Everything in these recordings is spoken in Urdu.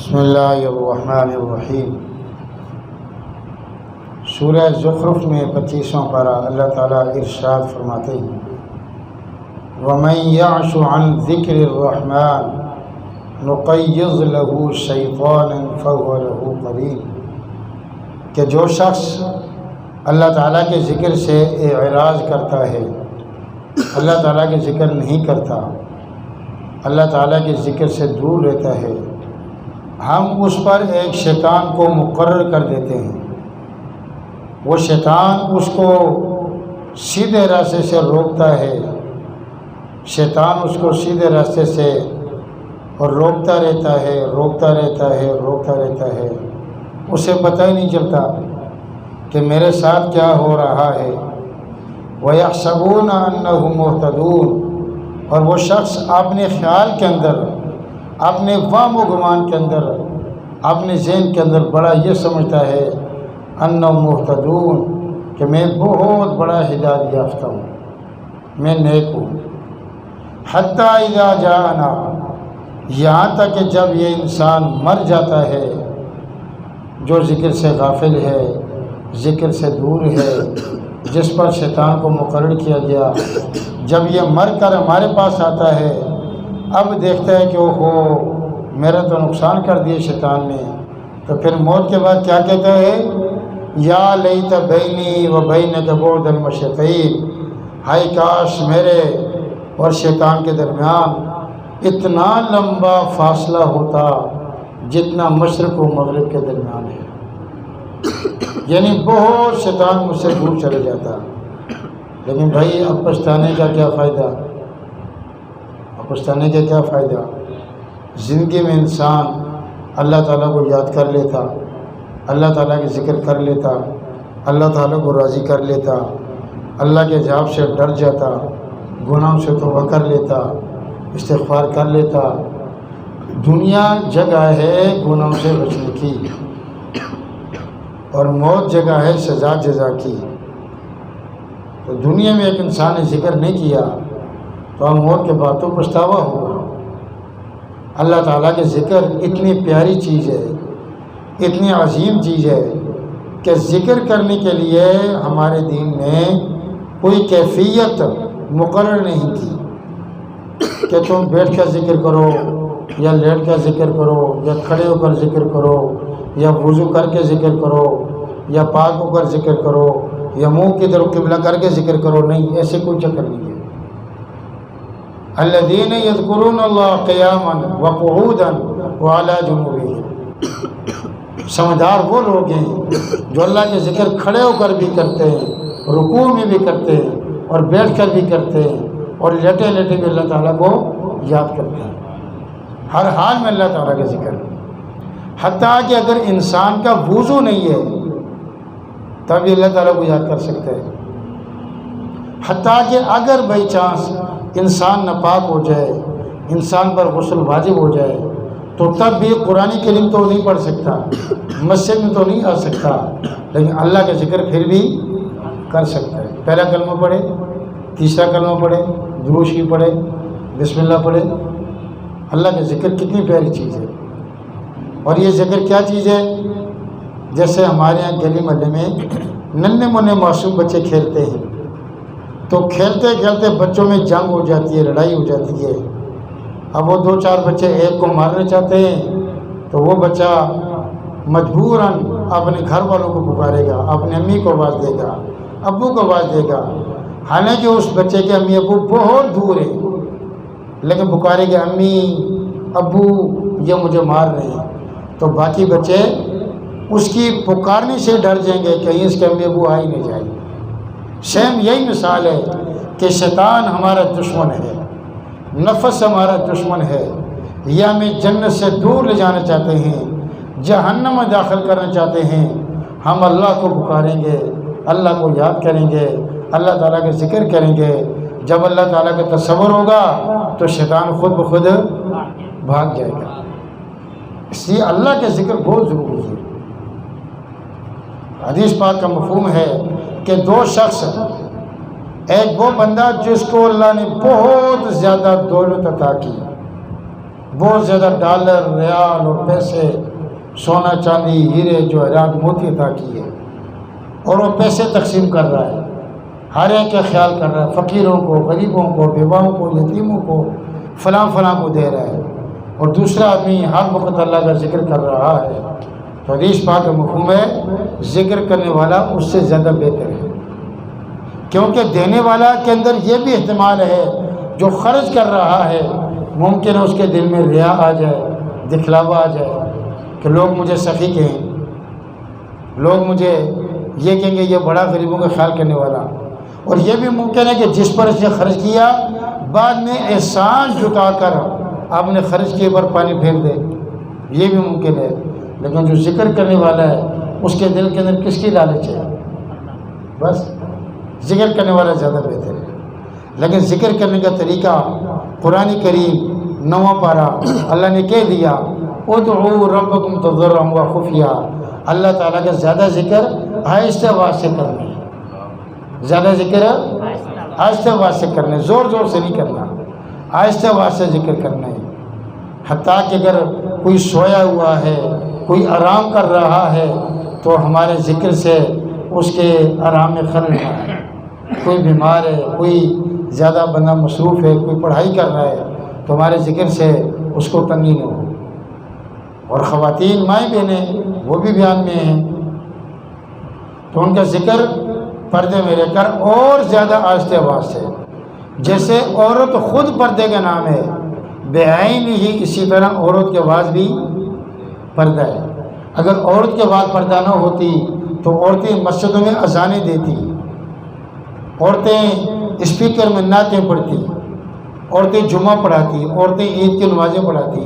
بسم اللہ الرحمن الرحیم۔ سورہ زخرف میں 25واں پارہ اللہ تعالیٰ ارشاد فرماتے ہیں وَمَن يَعْشُ عَن ذِكْرِ الرَّحْمَنِ نُقَيِّضْ لَهُ شَيْطَانًا فَهُوَ لَهُ قَرِينٌ، کہ جو شخص اللہ تعالیٰ کے ذکر سے اعراض کرتا ہے، اللہ تعالیٰ کے ذکر نہیں کرتا، اللہ تعالیٰ کے ذکر سے دور رہتا ہے، ہم اس پر ایک شیطان کو مقرر کر دیتے ہیں۔ وہ شیطان اس کو سیدھے راستے سے روکتا ہے، شیطان اس کو سیدھے راستے سے اور روکتا رہتا ہے، روکتا رہتا ہے، روکتا رہتا ہے۔ اسے پتہ ہی نہیں چلتا کہ میرے ساتھ کیا ہو رہا ہے۔ وَيَحْسَبُونَ أَنَّهُمْ مُهْتَدُونَ، اور وہ شخص اپنے خیال کے اندر، اپنے وہم و گمان کے اندر، اپنے ذہن کے اندر بڑا یہ سمجھتا ہے انہم مہتدون، کہ میں بہت بڑا ہدایت یافتہ ہوں، میں نیک ہوں۔ حتیٰ اذا جاءنا، یہاں تک کہ جب یہ انسان مر جاتا ہے، جو ذکر سے غافل ہے، ذکر سے دور ہے، جس پر شیطان کو مقرر کیا گیا، جب یہ مر کر ہمارے پاس آتا ہے، اب دیکھتا ہے کہ اوہو میرا تو نقصان کر دیا شیطان نے، تو پھر موت کے بعد کیا کہتا ہے؟ یا لیت بینی و بینک بعد المشرقین، ہائے کاش میرے اور شیطان کے درمیان اتنا لمبا فاصلہ ہوتا جتنا مشرق و مغرب کے درمیان ہے، یعنی بہت شیطان مجھ سے دور چلے جاتا۔ لیکن بھائی اب پچھتانے کا کیا فائدہ؟ پچھتانے کا کیا فائدہ؟ زندگی میں انسان اللہ تعالیٰ کو یاد کر لیتا، اللہ تعالیٰ کے ذکر کر لیتا، اللہ تعالیٰ کو راضی کر لیتا، اللہ کے عذاب سے ڈر جاتا، گناہوں سے توبہ کر لیتا، استغفار کر لیتا۔ دنیا جگہ ہے گناہوں سے بچنے کی، اور موت جگہ ہے سزا جزا کی۔ تو دنیا میں ایک انسان نے ذکر نہیں کیا تو موت کے بعد تو پچھتاوا ہوگا۔ اللہ تعالیٰ کے ذکر اتنی پیاری چیز ہے، اتنی عظیم چیز ہے کہ ذکر کرنے کے لیے ہمارے دین نے کوئی کیفیت مقرر نہیں کی کہ تم بیٹھ کر ذکر کرو یا لیٹ کر ذکر کرو یا کھڑے ہو کر ذکر کرو یا وضو کر کے ذکر کرو یا پاک ہو کر ذکر کرو یا منہ کی طرف قبلہ کر کے ذکر کرو۔ نہیں، ایسے کوئی چکر نہیں ہے۔ الذین یذکرون اللہ قیاما وقعودا وعلی جنوبہم، سمجھدار وہ لوگ ہیں جو اللہ کے ذکر کھڑے ہو کر بھی کرتے ہیں، رکوع میں بھی کرتے ہیں اور بیٹھ کر بھی کرتے ہیں اور لیٹے لیٹے بھی اللہ تعالیٰ کو یاد کرتے ہیں۔ ہر حال میں اللہ تعالیٰ کا ذکر، حتیٰ کہ اگر انسان کا وضو نہیں ہے تب بھی اللہ تعالیٰ کو یاد کر سکتا ہے۔ حتیٰ کہ اگر بائی چانس انسان ناپاک ہو جائے، انسان پر غسل واجب ہو جائے، تو تب بھی قرآن کریم تو نہیں پڑھ سکتا، مسجد میں تو نہیں آ سکتا، لیکن اللہ کا ذکر پھر بھی کر سکتا ہے۔ پہلا کلمہ پڑھے، تیسرا کلمہ پڑھے، درود شریف پڑھے، بسم اللہ پڑھے۔ اللہ کا ذکر کتنی پیاری چیز ہے۔ اور یہ ذکر کیا چیز ہے؟ جیسے ہمارے یہاں گلی محلے میں ننھے منے معصوم بچے کھیلتے ہیں، تو کھیلتے کھیلتے بچوں میں جنگ ہو جاتی ہے، لڑائی ہو جاتی ہے۔ اب وہ 2-4 بچے ایک کو مارنا چاہتے ہیں تو وہ بچہ مجبوراً اپنے گھر والوں کو پکارے گا، اپنی امی کو آواز دے گا، ابو کو آواز دے گا، حالانکہ اس بچے کے امی ابو بہت دور ہیں، لیکن پکارے گا امی ابو یہ مجھے مار رہے ہیں۔ تو باقی بچے اس کی پکارنے سے ڈر جائیں گے، کہیں اس کے امی ابو آ ہی نہیں جائیں گے۔ سیم یہی مثال ہے کہ شیطان ہمارا دشمن ہے، نفس ہمارا دشمن ہے، یہ ہمیں جنت سے دور لے جانا چاہتے ہیں، جہنم میں داخل کرنا چاہتے ہیں۔ ہم اللہ کو پکاریں گے، اللہ کو یاد کریں گے، اللہ تعالیٰ کا ذکر کریں گے۔ جب اللہ تعالیٰ کا تصور ہوگا تو شیطان خود بخود بھاگ جائے گا۔ اس لیے اللہ کا ذکر بہت ضروری ہے۔ حدیث پاک کا مفہوم ہے کہ 2 شخص، ایک وہ بندہ جس کو اللہ نے بہت زیادہ دولت عطا کی، بہت زیادہ ڈالر، ریال اور پیسے، سونا چاندی، ہیرے جواہرات، موتی عطا کیے، اور وہ پیسے تقسیم کر رہا ہے، ہر ایک کا خیال کر رہا ہے، فقیروں کو، غریبوں کو، بیواؤں کو، یتیموں کو، فلاں فلاں کو دے رہا ہے، اور دوسرا آدمی ہر وقت اللہ کا ذکر کر رہا ہے۔ تو حدیث پاک کا مفہوم ہے ذکر کرنے والا اس سے زیادہ بہتر ہے، کیونکہ دینے والا کے اندر یہ بھی احتمال ہے جو خرچ کر رہا ہے ممکن ہے اس کے دل میں ریا آ جائے، دکھلاوا آ جائے کہ لوگ مجھے سخی کہیں، لوگ مجھے یہ کہیں گے یہ بڑا غریبوں کا خیال کرنے والا، اور یہ بھی ممکن ہے کہ جس پر اس نے خرچ کیا بعد میں احسان جتا کر آپ نے خرچ کیے پر پانی پھیر دے، یہ بھی ممکن ہے۔ لیکن جو ذکر کرنے والا ہے اس کے دل کے اندر کس کی لالچ ہے؟ بس ذکر کرنے والا زیادہ بہتر ہے۔ لیکن ذکر کرنے کا طریقہ قرآن کریم 9واں پارہ اللہ نے کہہ دیا ادعوا ربکم تضرعا وخفیا، اللہ تعالیٰ کا زیادہ ذکر آہستہ آواز سے کرنا ہے، زیادہ ذکر آہستہ آواز سے کرنا ہے، زور زور سے نہیں کرنا، آہستہ آواز سے ذکر کرنا ہے۔ حتیٰ کہ اگر کوئی سویا ہوا ہے، کوئی آرام کر رہا ہے تو ہمارے ذکر سے اس کے آرام میں خلل نہ ہے، کوئی بیمار ہے، کوئی زیادہ بندہ مصروف ہے، کوئی پڑھائی کر رہا ہے تو ہمارے ذکر سے اس کو تنگی نہ ہو۔ اور خواتین مائیں بہنیں وہ بھی بیان میں ہیں تو ان کا ذکر پردے میں رہ کر اور زیادہ آہستہ آواز سے، جیسے عورت خود پردے کا نام ہے بے عین ہی اسی طرح عورت کی آواز بھی پردہ ہے۔ اگر عورت کی آواز پردہ نہ ہوتی تو عورتیں مسجدوں میں اذانیں دیتی، عورتیں اسپیکر میں نعتیں پڑھتی، عورتیں جمعہ پڑھاتی، عورتیں عید کی نمازیں پڑھاتی،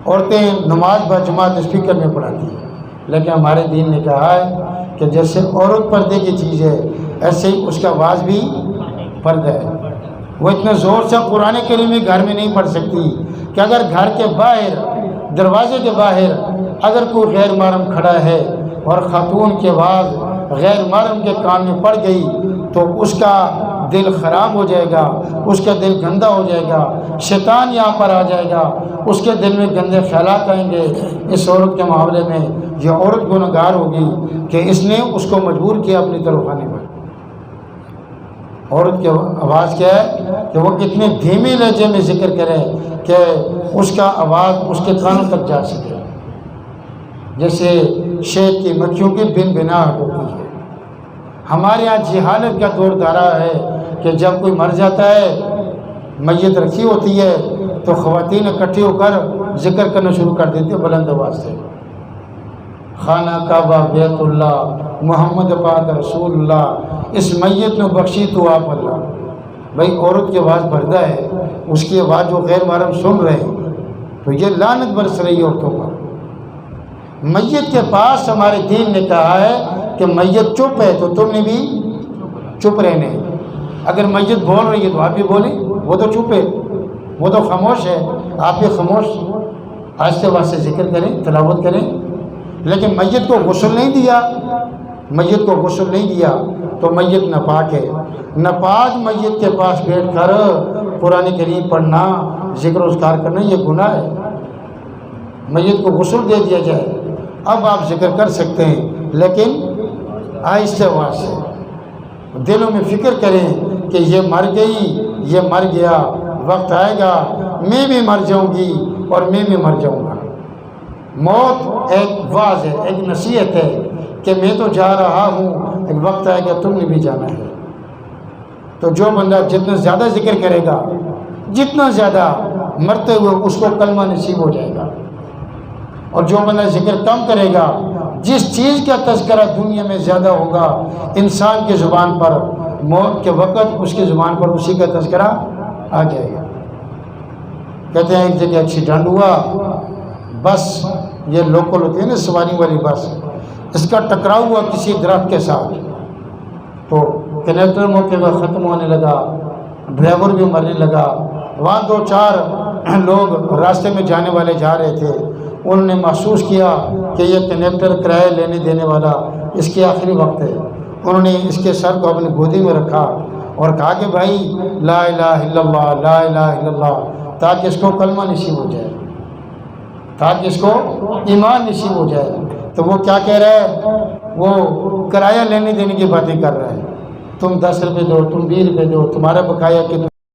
عورتیں نماز بجماعت اسپیکر میں پڑھاتی۔ لیکن ہمارے دین نے کہا ہے کہ جیسے عورت پردے کی چیز ہے ایسے ہی اس کا آواز بھی پردہ ہے۔ وہ اتنے زور سے قرآن کریم میں گھر میں نہیں پڑھ سکتی کہ اگر گھر کے باہر، دروازے کے باہر اگر کوئی غیر محرم کھڑا ہے اور خاتون کی آواز غیر محرم کے کان میں پڑ گئی تو اس کا دل خراب ہو جائے گا، اس کا دل گندا ہو جائے گا، شیطان یہاں پر آ جائے گا، اس کے دل میں گندے خیالات آئیں گے۔ اس عورت کے معاملے میں یہ عورت گنہگار ہوگی کہ اس نے اس کو مجبور کیا اپنی طرف آنے پر۔ عورت کی آواز کیا ہے کہ وہ اتنے دھیمے لہجے میں ذکر کرے کہ اس کا آواز اس کے کانوں تک جا سکے، جیسے شہد کی مکھیوں کی بن بناہٹ ہوتی ہے۔ ہمارے یہاں جہالت کا دور دارا ہے کہ جب کوئی مر جاتا ہے، میت رکھی ہوتی ہے تو خواتین اکٹھی ہو کر ذکر کرنا شروع کر دیتی ہیں بلند آواز سے، خانہ کعبہ بیت اللہ محمد پاک رسول اللہ، اس میت نے بخشی تو آپ اللہ۔ بھائی عورت کی آواز پردہ ہے، اس کی آواز جو غیر محرم سن رہے ہیں تو یہ لعنت برس رہی ہے عورتوں پر۔ میت کے پاس ہمارے دین نے کہا ہے کہ میت چپ ہے تو تم نے بھی چپ رہنے، اگر میت بول رہی ہے تو آپ بھی بولیں، وہ تو چپ ہے، وہ تو خاموش ہے، آپ بھی خاموش آہستہ آہستہ ذکر کریں، تلاوت کریں۔ لیکن میت کو غسل نہیں دیا، میت کو غسل نہیں دیا تو میت ناپاک ہے۔ ناپاک میت کے پاس بیٹھ کر قرآن کریم پڑھنا، ذکر و اذکار کرنا یہ گناہ ہے۔ میت کو غسل دے دیا جائے، اب آپ ذکر کر سکتے ہیں لیکن آہستہ آواز سے، دلوں میں فکر کریں کہ یہ مر گئی، یہ مر گیا، وقت آئے گا میں بھی مر جاؤں گی اور میں بھی مر جاؤں گا۔ موت ایک واعظ ہے، ایک نصیحت ہے کہ میں تو جا رہا ہوں، ایک وقت آئے گا تم نے بھی جانا ہے۔ تو جو بندہ جتنا زیادہ ذکر کرے گا، جتنا زیادہ مرتے ہوئے اس کو کلمہ نصیب ہو جائے گا، اور جو بندہ ذکر کم کرے گا، جس چیز کا تذکرہ دنیا میں زیادہ ہوگا انسان کی زبان پر، موت کے وقت اس کی زبان پر اسی کا تذکرہ آ جائے گا۔ کہتے ہیں ایک جگہ ایکسیڈنٹ ہوا، بس یہ لوکل ہوتی ہے نا سواری والی بس، اس کا ٹکراؤ ہوا کسی درخت کے ساتھ، تو کنیکٹر موقع پر ختم ہونے لگا، ڈرائیور بھی مرنے لگا۔ وہاں 2-4 لوگ راستے میں جانے والے جا رہے تھے، انہوں نے محسوس کیا کہ یہ کنیکٹر کرایہ لینے دینے والا اس کے آخری وقت ہے۔ انہوں نے اس کے سر کو اپنی گودی میں رکھا اور کہا کہ بھائی لا الہ الا اللہ، لا الہ الا اللہ، تاکہ اس کو کلمہ نصیب ہو جائے، تاکہ اس کو ایمان نصیب ہو جائے۔ تو وہ کیا کہہ رہا ہے؟ وہ کرایہ لینے دینے کی باتیں کر رہا ہے، تم 10 روپے دو، تم 20 روپے دو، تمہارا بقایا کتنا